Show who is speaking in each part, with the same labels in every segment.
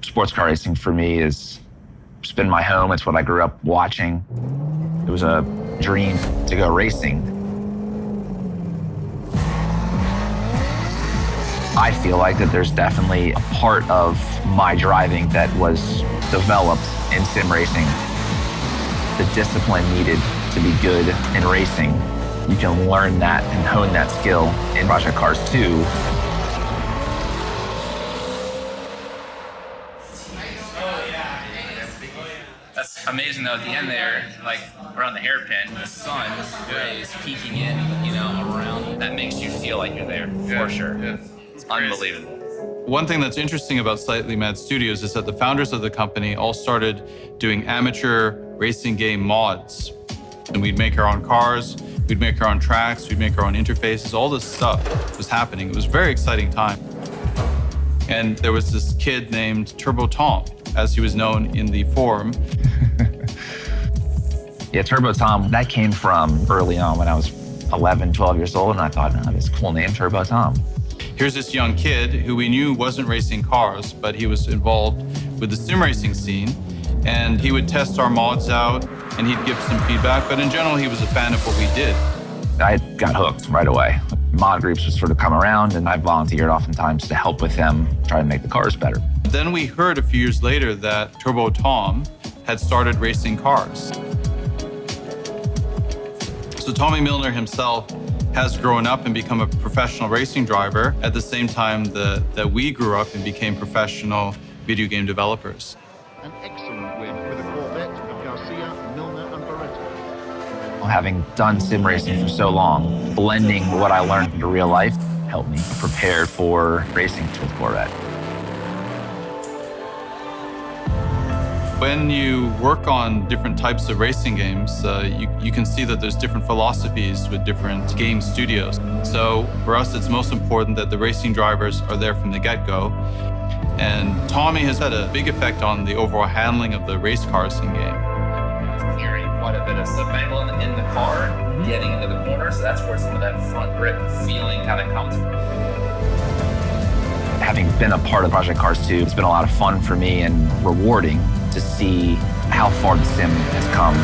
Speaker 1: Sports car racing for me it's been my home. It's what I grew up watching. It was a dream to go racing. I feel like that there's definitely a part of my driving that was developed in sim racing. The discipline needed to be good in racing. You can learn that and hone that skill in Project Cars 2.
Speaker 2: That's amazing though, at the end there, like around the hairpin, the sun is peeking in, you know, around. That makes you feel like you're there, for sure. Yeah. It's unbelievable.
Speaker 3: One thing that's interesting about Slightly Mad Studios is that the founders of the company all started doing amateur racing game mods. And we'd make our own cars, we'd make our own tracks, we'd make our own interfaces, all this stuff was happening. It was a very exciting time. And there was this kid named Turbo Tom, as he was known in the forum.
Speaker 1: Yeah, Turbo Tom, that came from early on when I was 11, 12 years old, and I thought, oh, this cool name, Turbo Tom.
Speaker 3: Here's this young kid who we knew wasn't racing cars, but he was involved with the sim racing scene, and he would test our mods out, and he'd give some feedback, but in general, he was a fan of what we did.
Speaker 1: I got hooked right away. Mod groups would sort of come around, and I volunteered oftentimes to help with them, try to make the cars better.
Speaker 3: Then we heard a few years later that Turbo Tom had started racing cars. So Tommy Milner himself has grown up and become a professional racing driver at the same time that we grew up and became professional video game developers.
Speaker 4: An excellent win with a Corvette of Garcia, Milner and Barreto.
Speaker 1: Having done sim racing for so long, blending what I learned into real life helped me prepare for racing with Corvette.
Speaker 3: When you work on different types of racing games, you can see that there's different philosophies with different game studios. So for us, it's most important that the racing drivers are there from the get-go. And Tommy has had a big effect on the overall handling of the race cars in game.
Speaker 2: Hearing quite a bit of slip angle in the car, getting into the corner, so that's where some of that front grip feeling kind of comes from.
Speaker 1: Having been a part of Project Cars 2, it's been a lot of fun for me and rewarding to see how far the sim has come.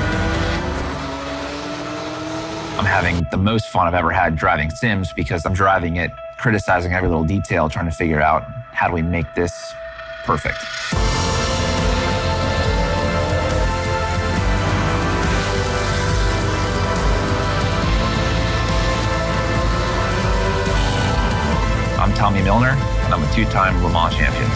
Speaker 1: I'm having the most fun I've ever had driving sims because I'm driving it, criticizing every little detail, trying to figure out how do we make this perfect. I'm Tommy Milner, and I'm a two-time Le Mans champion.